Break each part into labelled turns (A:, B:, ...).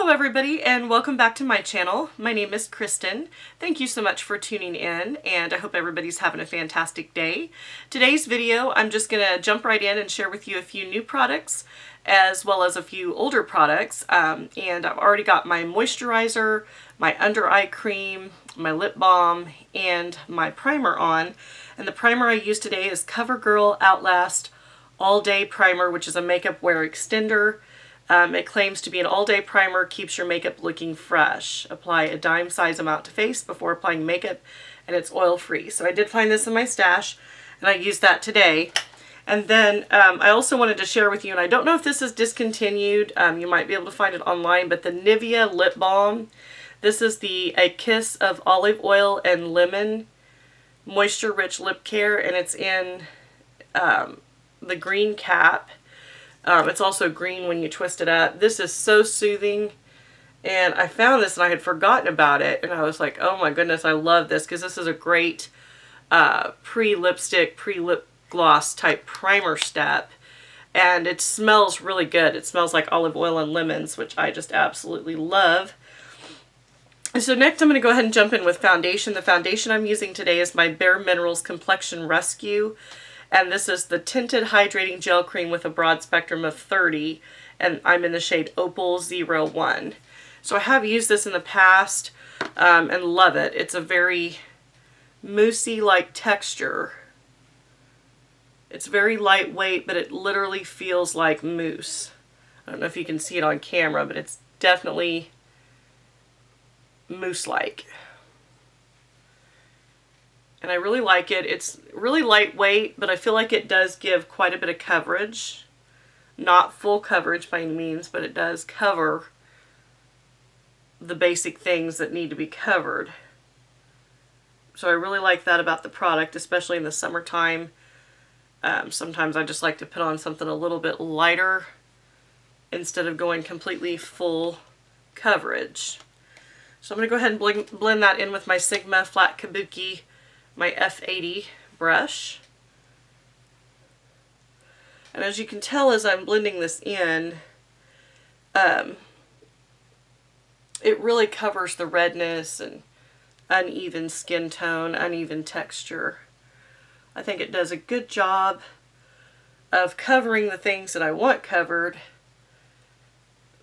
A: Hello everybody and welcome back to my channel. My name is Kristen. Thank you so much for tuning in and I hope everybody's having a fantastic day. Today's video I'm just going to jump right in and share with you a few new products as well as a few older products. And I've already got my moisturizer, my under eye cream, my lip balm, and my primer on. And the primer I use today is Covergirl Outlast All Day Primer, which is a makeup wear extender. It claims to be an all-day primer, keeps your makeup looking fresh. Apply a dime size amount to face before applying makeup, and it's oil-free. So I did find this in my stash, and I used that today. And then I also wanted to share with you, and I don't know if this is discontinued, you might be able to find it online, but the Nivea Lip Balm. This is A Kiss of Olive Oil and Lemon Moisture Rich Lip Care, and it's in the green cap. It's also green when you twist it up. This is so soothing, and I found this and I had forgotten about it, and I was like, oh my goodness, I love this, because this is a great pre-lipstick, pre-lip gloss type primer step, and it smells really good. It smells like olive oil and lemons, which I just absolutely love. And so next I'm going to go ahead and jump in with foundation. The foundation I'm using today is my Bare Minerals Complexion Rescue. And this is the Tinted Hydrating Gel Cream with a broad spectrum of 30. And I'm in the shade Opal 01. So I have used this in the past and love it. It's a very moussey-like texture. It's very lightweight, but it literally feels like mousse. I don't know if you can see it on camera, but it's definitely mousse-like. And I really like it. It's really lightweight, but I feel like it does give quite a bit of coverage. Not full coverage by any means, but it does cover the basic things that need to be covered. So I really like that about the product, especially in the summertime. Sometimes I just like to put on something a little bit lighter instead of going completely full coverage. So I'm going to go ahead and blend that in with my Sigma Flat Kabuki, my F80 brush. And as you can tell as I'm blending this in, it really covers the redness and uneven skin tone, uneven texture. I think it does a good job of covering the things that I want covered,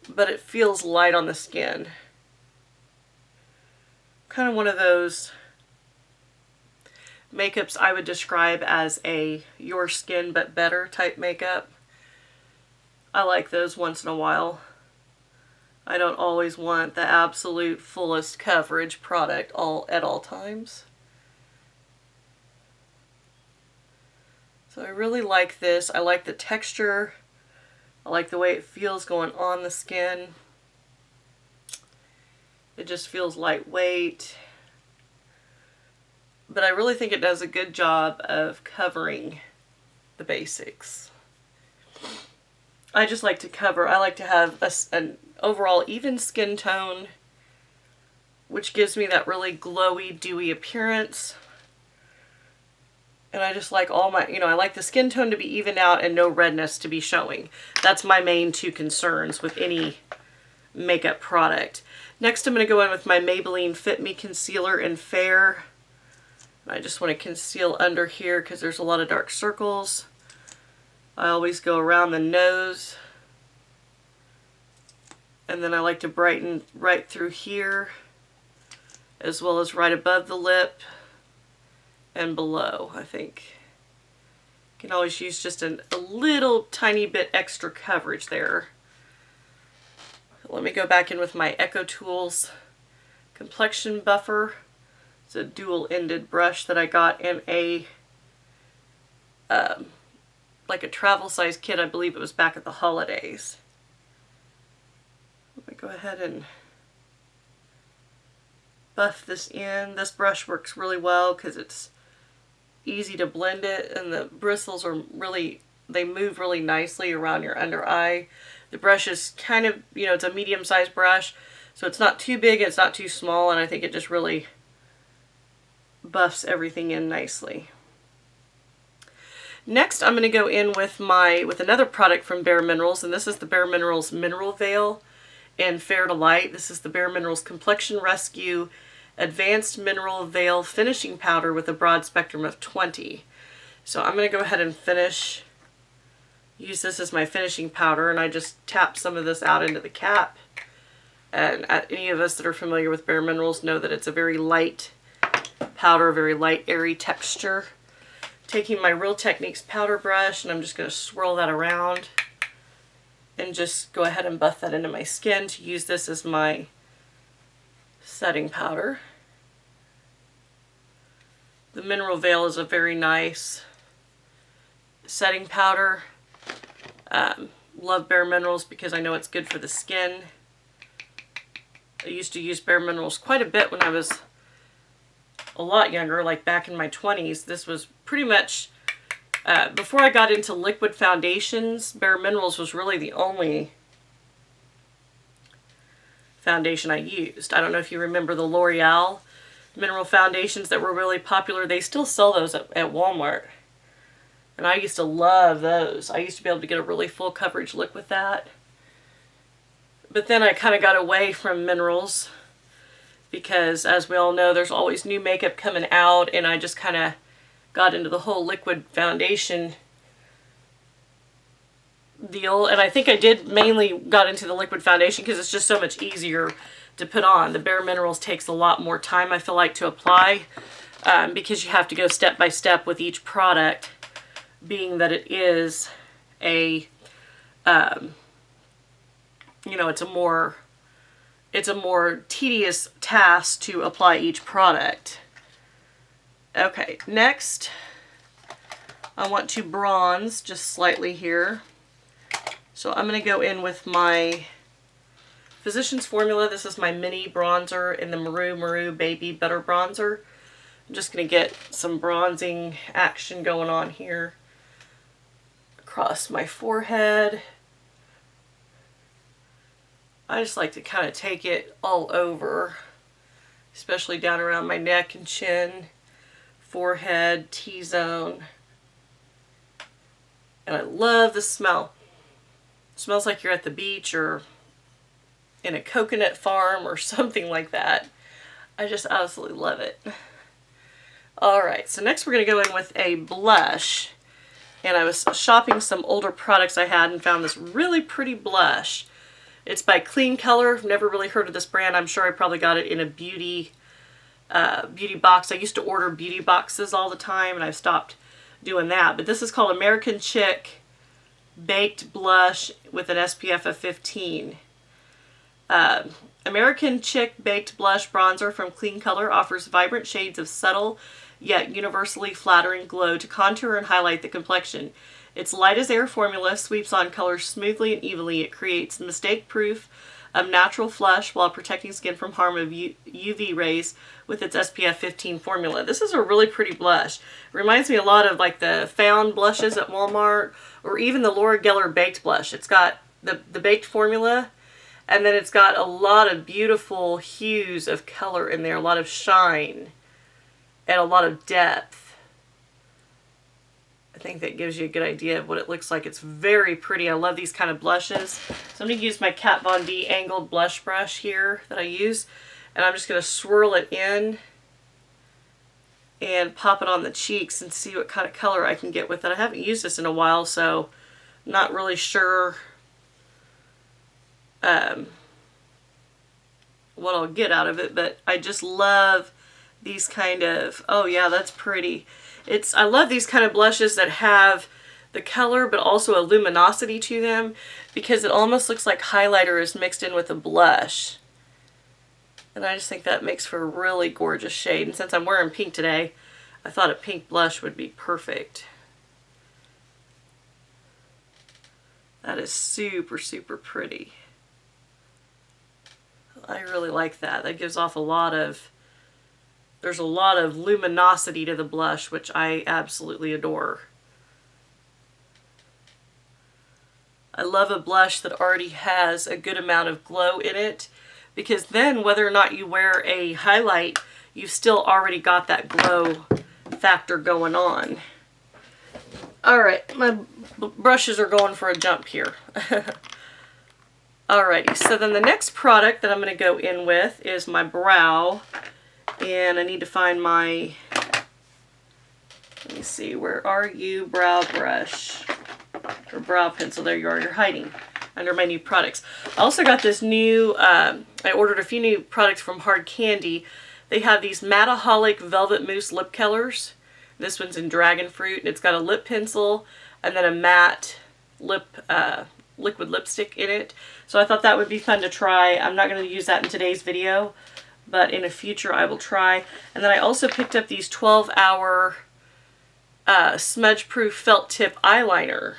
A: but it feels light on the skin. Kind of one of those makeups I would describe as a your skin but better type makeup. I like those once in a while. I don't always want the absolute fullest coverage product at all times. So I really like this. I like the texture. I like the way it feels going on the skin. It just feels lightweight. But I really think it does a good job of covering the basics. I just like to cover, I like to have an overall even skin tone, which gives me that really glowy, dewy appearance. And I just like all my, I like the skin tone to be evened out and no redness to be showing. That's my main two concerns with any makeup product. Next I'm going to go in with my Maybelline Fit Me Concealer in Fair. I just want to conceal under here because there's a lot of dark circles. I always go around the nose. And then I like to brighten right through here, as well as right above the lip and below, I think. You can always use just a little tiny bit extra coverage there. Let me go back in with my EcoTools Complexion Buffer. It's a dual-ended brush that I got in a like a travel size kit. I believe it was back at the holidays. Let me go ahead and buff this in. This brush works really well because it's easy to blend it, and the bristles are they move really nicely around your under eye. The brush is kind of, it's a medium-sized brush, so it's not too big, it's not too small, and I think it just really buffs everything in nicely. Next I'm going to go in with another product from Bare Minerals, and this is the Bare Minerals Mineral Veil. in Fair to Light. This is the Bare Minerals Complexion Rescue Advanced Mineral Veil Finishing Powder with a broad spectrum of 20. So I'm going to go ahead and use this as my finishing powder, and I just tap some of this out into the cap. And any of us that are familiar with Bare Minerals know that it's a very light powder, very light, airy texture. Taking my Real Techniques powder brush, and I'm just going to swirl that around and just go ahead and buff that into my skin to use this as my setting powder. The Mineral Veil is a very nice setting powder. Love Bare Minerals because I know it's good for the skin. I used to use Bare Minerals quite a bit when I was a lot younger, like back in my 20s. This was pretty much, before I got into liquid foundations, Bare Minerals was really the only foundation I used. I don't know if you remember the L'Oreal mineral foundations that were really popular. They still sell those at Walmart. And I used to love those. I used to be able to get a really full coverage look with that. But then I kind of got away from minerals because, as we all know, there's always new makeup coming out, and I just kind of got into the whole liquid foundation deal. And I think I did mainly got into the liquid foundation because it's just so much easier to put on. The Bare Minerals takes a lot more time, I feel like, to apply because you have to go step by step with each product, being that it is a, you know, it's a more tedious task to apply each product. Okay, next I want to bronze just slightly here. So I'm going to go in with my Physicians Formula. This is my mini bronzer in the Murumuru Baby Butter Bronzer. I'm just going to get some bronzing action going on here across my forehead. I just like to kind of take it all over, especially down around my neck and chin, forehead, T-zone. And I love the smell. It smells like you're at the beach or in a coconut farm or something like that. I just absolutely love it. Alright, so next we're going to go in with a blush. And I was shopping some older products I had and found this really pretty blush. It's by Clean Color. I've never really heard of this brand. I'm sure I probably got it in a beauty box. I used to order beauty boxes all the time, and I've stopped doing that. But this is called American Chick Baked Blush with an SPF of 15. American Chick Baked Blush Bronzer from Clean Color offers vibrant shades of subtle yet universally flattering glow to contour and highlight the complexion. Its light as air formula sweeps on colors smoothly and evenly. It creates mistake-proof of natural flush while protecting skin from harm of UV rays with its SPF 15 formula. This is a really pretty blush. It reminds me a lot of like the Found blushes at Walmart, or even the Laura Geller Baked Blush. It's got the baked formula, and then it's got a lot of beautiful hues of color in there, a lot of shine, and a lot of depth. I think that gives you a good idea of what it looks like. It's very pretty. I love these kind of blushes. So I'm going to use my Kat Von D angled blush brush here that I use, and I'm just going to swirl it in and pop it on the cheeks and see what kind of color I can get with it. I haven't used this in a while, so I'm not really sure what I'll get out of it, but I just love these kind of, oh yeah, that's pretty. I love these kind of blushes that have the color but also a luminosity to them, because it almost looks like highlighter is mixed in with a blush. And I just think that makes for a really gorgeous shade. And since I'm wearing pink today, I thought a pink blush would be perfect. That is super, super pretty. I really like that. That gives off a lot of, there's a lot of luminosity to the blush, which I absolutely adore. I love a blush that already has a good amount of glow in it, because then whether or not you wear a highlight, you've still already got that glow factor going on. Alright, my brushes are going for a jump here. Alrighty, so then the next product that I'm going to go in with is my brow. And I need to find my, let me see, where are you, brow brush, or brow pencil, there you are, you're hiding under my new products. I also got this new, I ordered a few new products from Hard Candy. They have these Mattaholic Velvet Mousse lip colors. This one's in Dragon Fruit, and it's got a lip pencil and then a matte lip, liquid lipstick in it. So I thought that would be fun to try. I'm not going to use that in today's video, but in a future I will try. And then I also picked up these 12-hour smudge-proof felt tip eyeliner.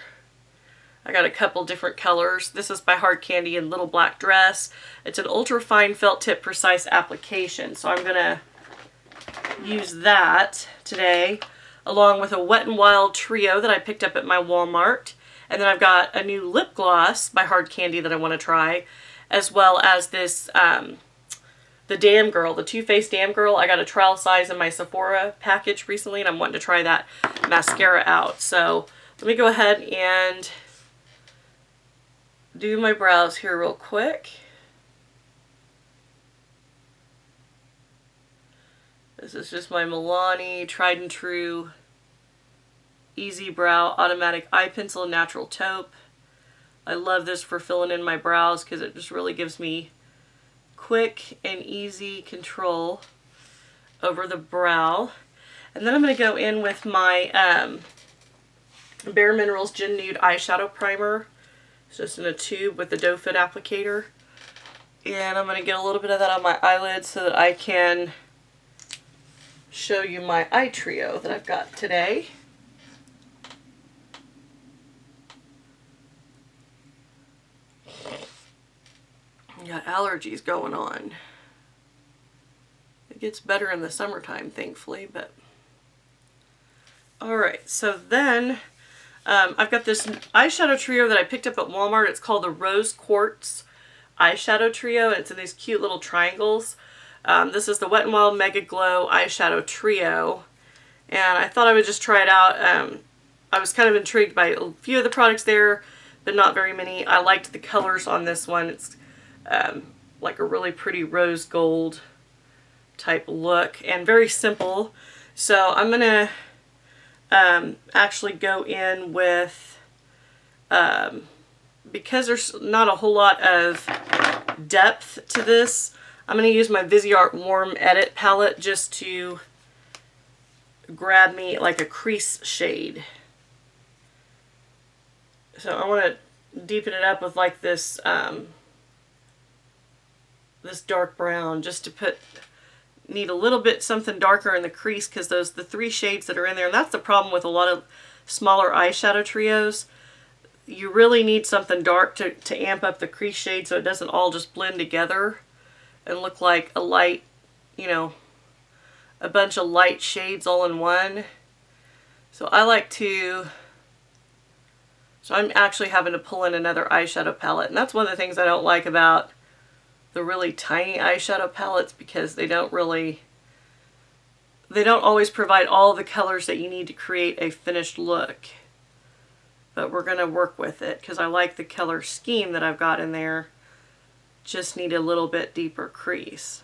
A: I got a couple different colors. This is by Hard Candy in Little Black Dress. It's an ultra-fine felt tip precise application. So I'm going to use that today, along with a Wet n Wild trio that I picked up at my Walmart. And then I've got a new lip gloss by Hard Candy that I want to try, as well as this, the Damn Girl, the Too Faced Damn Girl. I got a trial size in my Sephora package recently, and I'm wanting to try that mascara out. So let me go ahead and do my brows here real quick. This is just my Milani tried and true Easybrow Automatic Eye Pencil Natural Taupe. I love this for filling in my brows because it just really gives me quick and easy control over the brow. And then I'm going to go in with my Bare Minerals Gin Nude Eyeshadow Primer. It's just in a tube with the doe foot applicator. And I'm going to get a little bit of that on my eyelids so that I can show you my eye trio that I've got today. Got allergies going on. It gets better in the summertime, thankfully, but alright, so then I've got this eyeshadow trio that I picked up at Walmart. It's called the Rose Quarts Eyeshadow Trio, and it's in these cute little triangles. This is the Wet n Wild Mega Glow Eyeshadow Trio, and I thought I would just try it out. I was kind of intrigued by a few of the products there, but not very many. I liked the colors on this one. It's like a really pretty rose gold type look and very simple. So I'm going to actually go in with, because there's not a whole lot of depth to this, I'm going to use my Viseart Warm Edit palette just to grab me like a crease shade. So I want to deepen it up with like this this dark brown, just to need a little bit something darker in the crease, because the three shades that are in there, and that's the problem with a lot of smaller eyeshadow trios. You really need something dark to amp up the crease shade so it doesn't all just blend together and look like a light, you know, a bunch of light shades all in one. So I like to, so I'm actually having to pull in another eyeshadow palette, and that's one of the things I don't like about the really tiny eyeshadow palettes, because they don't always provide all the colors that you need to create a finished look. But we're going to work with it because I like the color scheme that I've got in there. Just need a little bit deeper crease.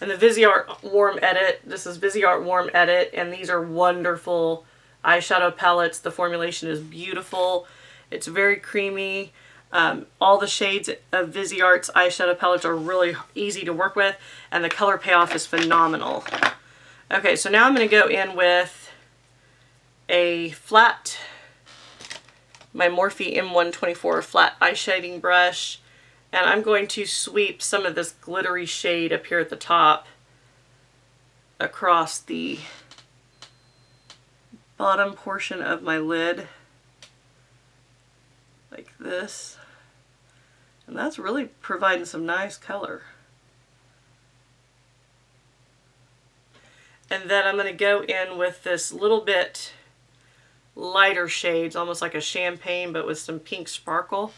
A: And the Viseart Warm Edit, this is Viseart Warm Edit, and these are wonderful eyeshadow palettes. The formulation is beautiful. It's very creamy. All the shades of Viseart's eyeshadow palettes are really easy to work with, and the color payoff is phenomenal. Okay, so now I'm going to go in with a flat, my Morphe M124 flat eye shading brush, and I'm going to sweep some of this glittery shade up here at the top across the bottom portion of my lid, like this. And that's really providing some nice color. And then I'm going to go in with this little bit lighter shades, almost like a champagne, but with some pink sparkle.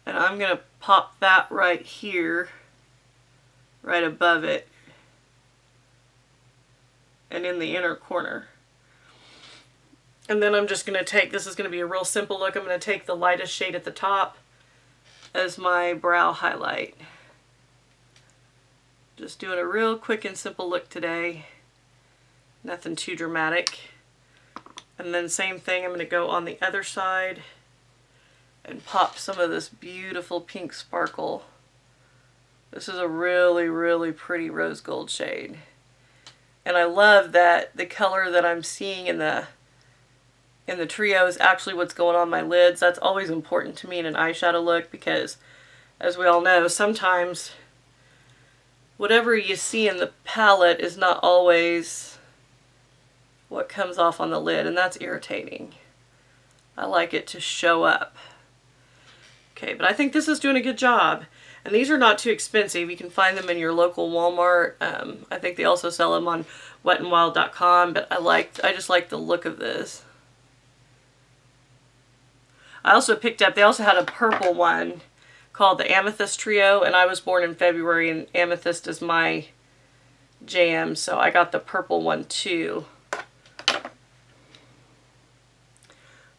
A: And I'm going to pop that right here, right above it, and in the inner corner. And then I'm just going to take, this is going to be a real simple look, I'm going to take the lightest shade at the top as my brow highlight. Just doing a real quick and simple look today. Nothing too dramatic. And then same thing, I'm going to go on the other side and pop some of this beautiful pink sparkle. This is a really, really pretty rose gold shade. And I love that the color that I'm seeing in the trio is actually what's going on my lids. That's always important to me in an eyeshadow look because, as we all know, sometimes whatever you see in the palette is not always what comes off on the lid, and that's irritating. I like it to show up. Okay, but I think this is doing a good job. And these are not too expensive. You can find them in your local Walmart. I think they also sell them on wetandwild.com, but I just like the look of this. I also picked up, they also had a purple one called the Amethyst Trio, and I was born in February, and amethyst is my jam, so I got the purple one too.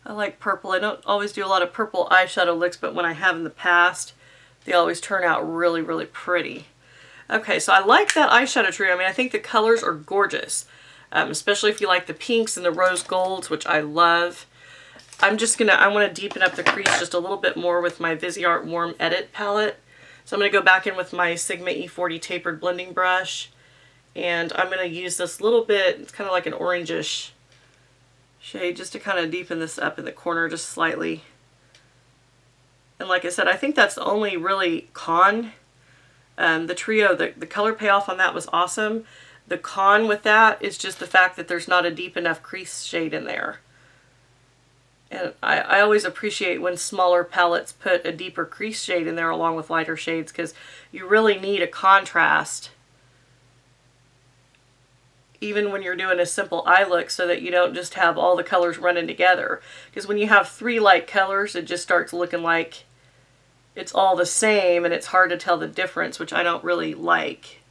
A: I like purple. I don't always do a lot of purple eyeshadow looks, but when I have in the past, they always turn out really, really pretty. Okay, so I like that eyeshadow trio. I mean, I think the colors are gorgeous, especially if you like the pinks and the rose golds, which I love. I want to deepen up the crease just a little bit more with my Viseart Warm Edit palette. So I'm going to go back in with my Sigma E40 tapered blending brush, and I'm going to use this little bit, it's kind of like an orangish shade, just to kind of deepen this up in the corner just slightly. And like I said, I think that's the only really con. The trio, the color payoff on that was awesome. The con with that is just the fact that there's not a deep enough crease shade in there. And I always appreciate when smaller palettes put a deeper crease shade in there along with lighter shades, because you really need a contrast even when you're doing a simple eye look, so that you don't just have all the colors running together. Because when you have three light colors, it just starts looking like it's all the same and it's hard to tell the difference, which I don't really like.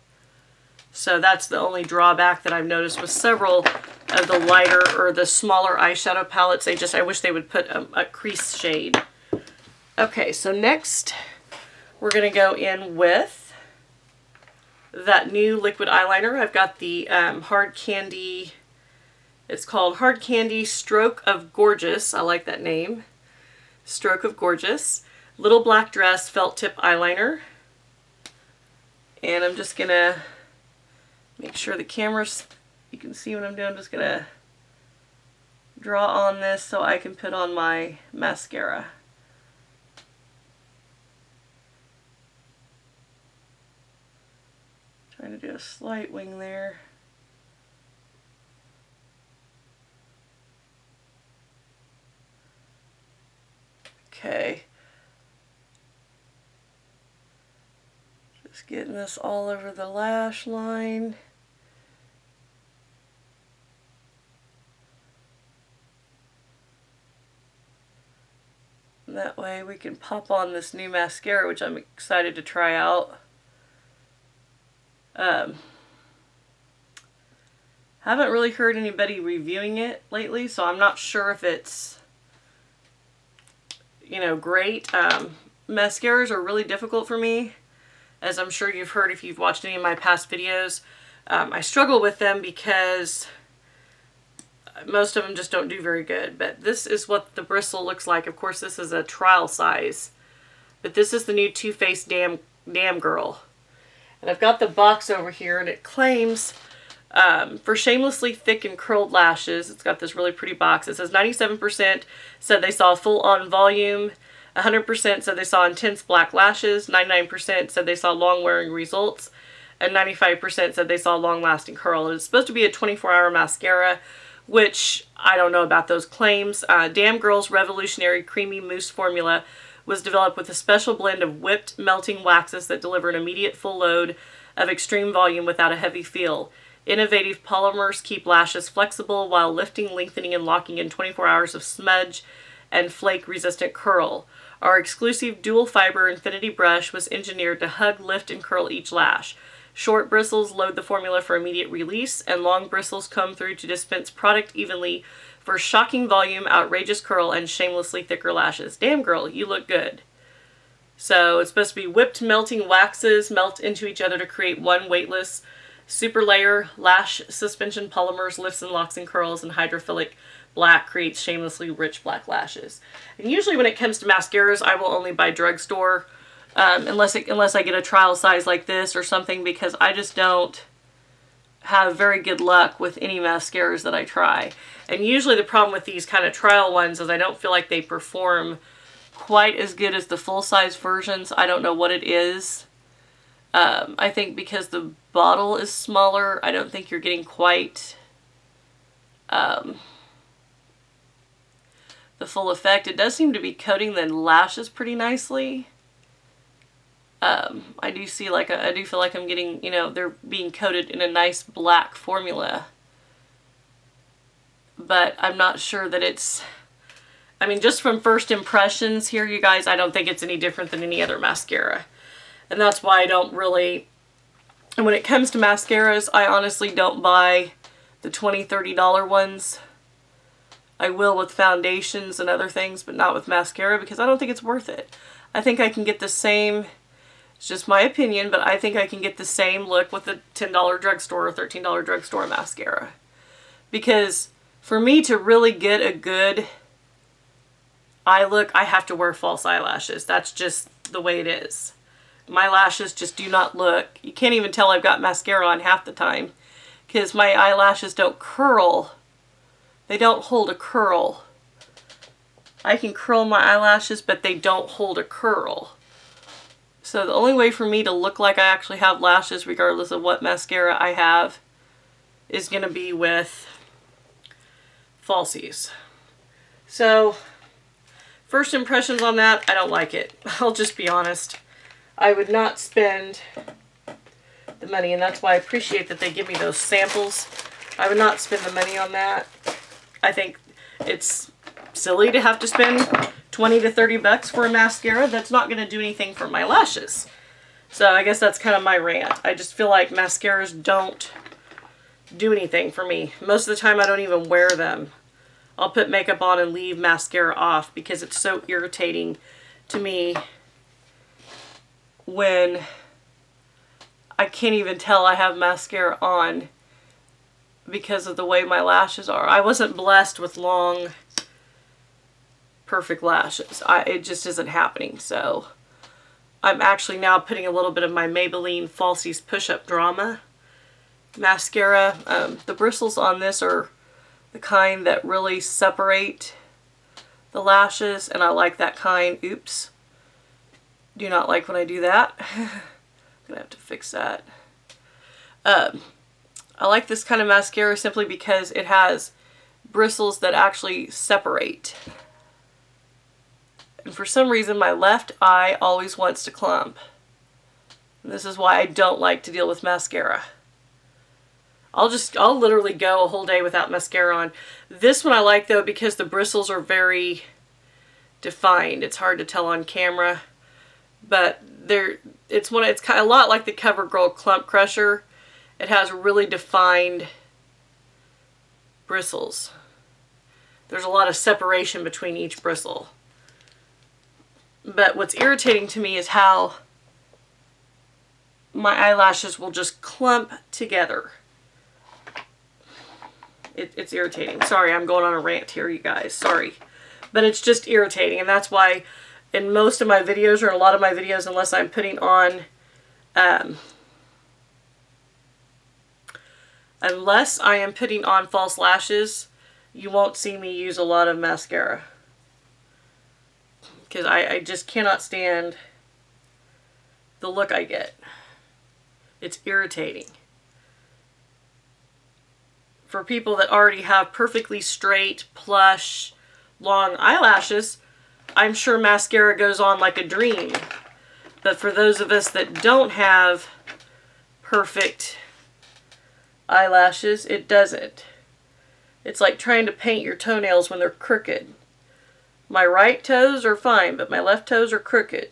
A: So that's the only drawback that I've noticed with several of the lighter or the smaller eyeshadow palettes. I wish they would put a crease shade. Okay, so next we're going to go in with that new liquid eyeliner. I've got the Hard Candy, it's called Hard Candy Stroke of Gorgeous. I like that name. Stroke of Gorgeous. Little Black Dress Felt Tip Eyeliner. And I'm just going to make sure the camera's, you can see what I'm doing. I'm just going to draw on this so I can put on my mascara. Trying to do a slight wing there. Okay. Just getting this all over the lash line. And that way we can pop on this new mascara, which I'm excited to try out. Haven't really heard anybody reviewing it lately, so I'm not sure if it's, you know, great. Mascaras are really difficult for me, as I'm sure you've heard if you've watched any of my past videos. I struggle with them because most of them just don't do very good. But this is what the bristle looks like. Of course, this is a trial size, but this is the new Too Faced Damn Girl. And I've got the box over here, and it claims for shamelessly thick and curled lashes. It's got this really pretty box. It says 97% said they saw full-on volume, 100% said they saw intense black lashes, 99% said they saw long-wearing results, and 95% said they saw long-lasting curl. And it's supposed to be a 24-hour mascara, which I don't know about those claims. Damn Girl's revolutionary creamy mousse formula was developed with a special blend of whipped melting waxes that deliver an immediate full load of extreme volume without a heavy feel. Innovative polymers keep lashes flexible while lifting, lengthening, and locking in 24 hours of smudge and flake-resistant curl. Our exclusive dual-fiber infinity brush was engineered to hug, lift, and curl each lash. Short bristles load the formula for immediate release, and long bristles come through to dispense product evenly for shocking volume, outrageous curl, and shamelessly thicker lashes. Damn girl, you look good. So it's supposed to be whipped melting waxes melt into each other to create one weightless super layer. Lash suspension polymers lifts and locks and curls, and hydrophilic black creates shamelessly rich black lashes. And usually when it comes to mascaras, I will only buy drugstore, unless I get a trial size like this or something, because I just don't have very good luck with any mascaras that I try. And usually the problem with these kind of trial ones is I don't feel like they perform quite as good as the full-size versions. I don't know what it is. I think because the bottle is smaller, I don't think you're getting quite the full effect. It does seem to be coating the lashes pretty nicely. I do feel like I'm getting, you know, they're being coated in a nice black formula. But I'm not sure that it's, I mean, just from first impressions here, you guys, I don't think it's any different than any other mascara. And that's why I don't really, and when it comes to mascaras, I honestly don't buy the $20, $30 ones. I will with foundations and other things, but not with mascara, because I don't think it's worth it. I think I can get the same, it's just my opinion, but I think I can get the same look with a $10 drugstore or $13 drugstore mascara. Because for me to really get a good eye look, I have to wear false eyelashes. That's just the way it is. My lashes just do not look, you can't even tell I've got mascara on half the time, because my eyelashes don't curl. They don't hold a curl. I can curl my eyelashes, but they don't hold a curl. So the only way for me to look like I actually have lashes, regardless of what mascara I have, is going to be with falsies. So, first impressions on that, I don't like it. I'll just be honest. I would not spend the money, and that's why I appreciate that they give me those samples. I would not spend the money on that. I think it's silly to have to spend 20 to 30 bucks for a mascara that's not going to do anything for my lashes. So I guess that's kind of my rant. I just feel like mascaras don't do anything for me. Most of the time I don't even wear them. I'll put makeup on and leave mascara off because it's so irritating to me when I can't even tell I have mascara on because of the way my lashes are. I wasn't blessed with long, perfect lashes. It just isn't happening. So I'm actually now putting a little bit of my Maybelline Falsies Push-Up Drama mascara. The bristles on this are the kind that really separate the lashes, and I like that kind. Oops. Do not like when I do that. I'm gonna have to fix that. I like this kind of mascara simply because it has bristles that actually separate. And for some reason my left eye always wants to clump. And this is why I don't like to deal with mascara. I'll literally go a whole day without mascara on. This one I like though because the bristles are very defined. It's hard to tell on camera, but it's kind of a lot like the Covergirl Clump Crusher. It has really defined bristles. There's a lot of separation between each bristle. But what's irritating to me is how my eyelashes will just clump together. It's irritating. Sorry, I'm going on a rant here, you guys. Sorry. But it's just irritating, and that's why in most of my videos, or a lot of my videos, unless I'm putting on unless I am putting on false lashes, you won't see me use a lot of mascara. Because I just cannot stand the look I get. It's irritating. For people that already have perfectly straight, plush, long eyelashes, I'm sure mascara goes on like a dream. But for those of us that don't have perfect eyelashes, it doesn't. It's like trying to paint your toenails when they're crooked. My right toes are fine, but my left toes are crooked.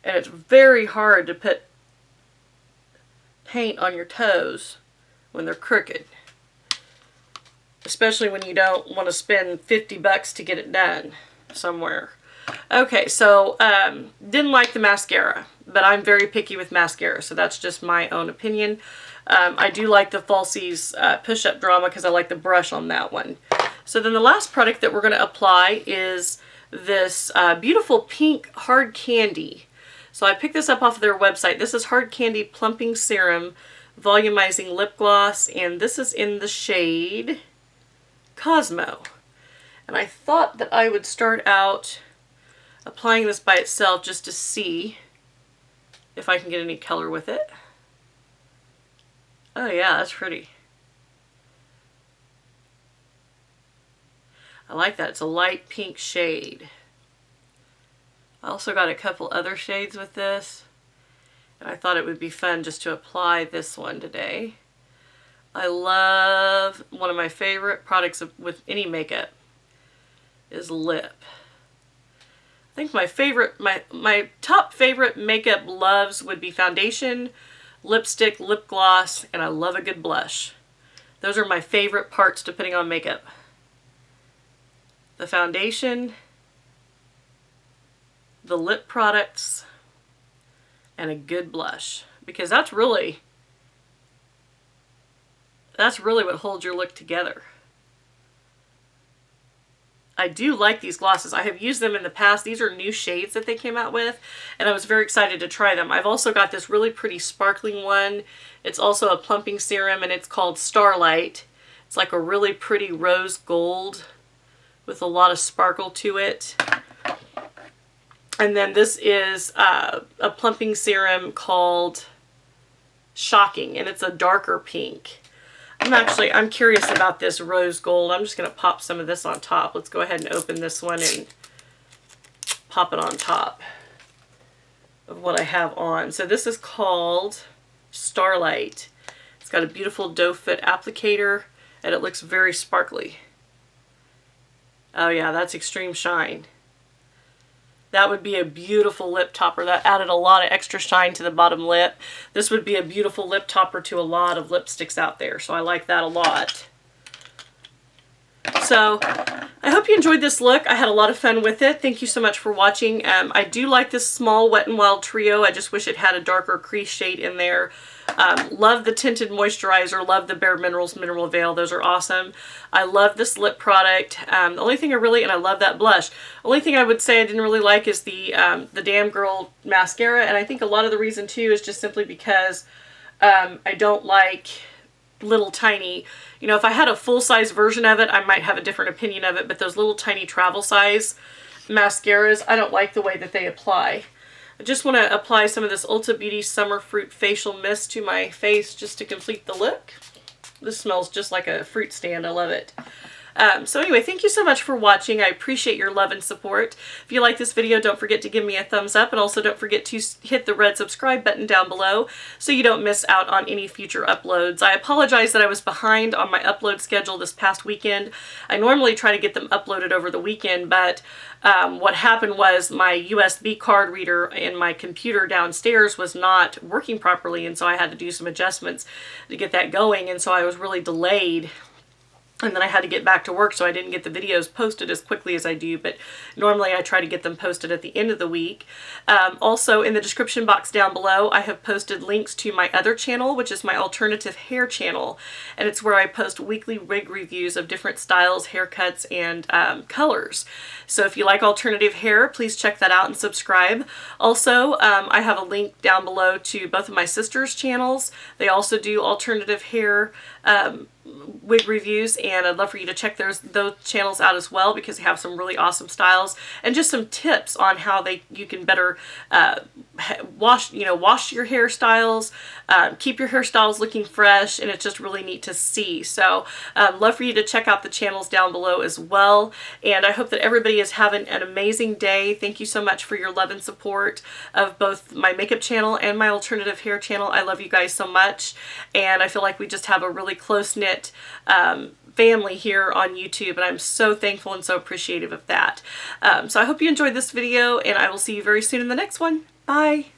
A: And it's very hard to put paint on your toes when they're crooked. Especially when you don't want to spend 50 bucks to get it done somewhere. Okay, so didn't like the mascara, but I'm very picky with mascara, so that's just my own opinion. I do like the Falsies Push-Up Drama because I like the brush on that one. So then the last product that we're going to apply is this beautiful pink Hard Candy. So I picked this up off of their website. This is Hard Candy Plumping Serum Volumizing Lip Gloss, and this is in the shade Cosmo. And I thought that I would start out applying this by itself just to see if I can get any color with it. Oh yeah, that's pretty. I like that. It's a light pink shade. I also got a couple other shades with this, and I thought it would be fun just to apply this one today. I love, one of my favorite products with any makeup is lip. I think my favorite, my top favorite makeup loves would be foundation, lipstick, lip gloss, and I love a good blush. Those are my favorite parts to putting on makeup. The foundation, the lip products, and a good blush. Because that's really what holds your look together. I do like these glosses. I have used them in the past. These are new shades that they came out with, and I was very excited to try them. I've also got this really pretty sparkling one. It's also a plumping serum, and it's called Starlight. It's like a really pretty rose gold with a lot of sparkle to it. And then this is a plumping serum called Shocking, and it's a darker pink. I'm curious about this rose gold. I'm just going to pop some of this on top. Let's go ahead and open this one and pop it on top of what I have on. So this is called Starlight. It's got a beautiful doe foot applicator, and it looks very sparkly. Oh yeah, that's Extreme Shine. That would be a beautiful lip topper. That added a lot of extra shine to the bottom lip. This would be a beautiful lip topper to a lot of lipsticks out there, so I like that a lot. So I hope you enjoyed this look. I had a lot of fun with it. Thank you so much for watching. I do like this small Wet n Wild trio. I just wish it had a darker crease shade in there. Love the Tinted Moisturizer. Love the Bare Minerals Mineral Veil. Those are awesome. I love this lip product. The only thing and I love that blush. Only thing I would say I didn't really like is the Damn Girl mascara, and I think a lot of the reason too is just simply because I don't like little tiny, you know, if I had a full-size version of it, I might have a different opinion of it, but those little tiny travel size mascaras, I don't like the way that they apply. I just want to apply some of this Ulta Beauty Summer Fruit Facial Mist to my face just to complete the look. This smells just like a fruit stand. I love it. So anyway, thank you so much for watching. I appreciate your love and support. If you like this video, don't forget to give me a thumbs up, and also don't forget to hit the red subscribe button down below so you don't miss out on any future uploads. I apologize that I was behind on my upload schedule this past weekend. I normally try to get them uploaded over the weekend, but what happened was my USB card reader in my computer downstairs was not working properly, and so I had to do some adjustments to get that going, and so I was really delayed. And then I had to get back to work, so I didn't get the videos posted as quickly as I do, but normally I try to get them posted at the end of the week. Also, in the description box down below, I have posted links to my other channel, which is my alternative hair channel, and it's where I post weekly wig reviews of different styles, haircuts, and colors. So if you like alternative hair, please check that out and subscribe. Also, I have a link down below to both of my sisters' channels. They also do alternative hair wig reviews, and I'd love for you to check those channels out as well, because they have some really awesome styles and just some tips on how you can better wash your hairstyles, keep your hairstyles looking fresh, and it's just really neat to see. So love for you to check out the channels down below as well, and I hope that everybody is having an amazing day. Thank you so much for your love and support of both my makeup channel and my alternative hair channel. I love you guys so much, and I feel like we just have a really close-knit family here on YouTube, and I'm so thankful and so appreciative of that. So I hope you enjoyed this video, and I will see you very soon in the next one. Bye!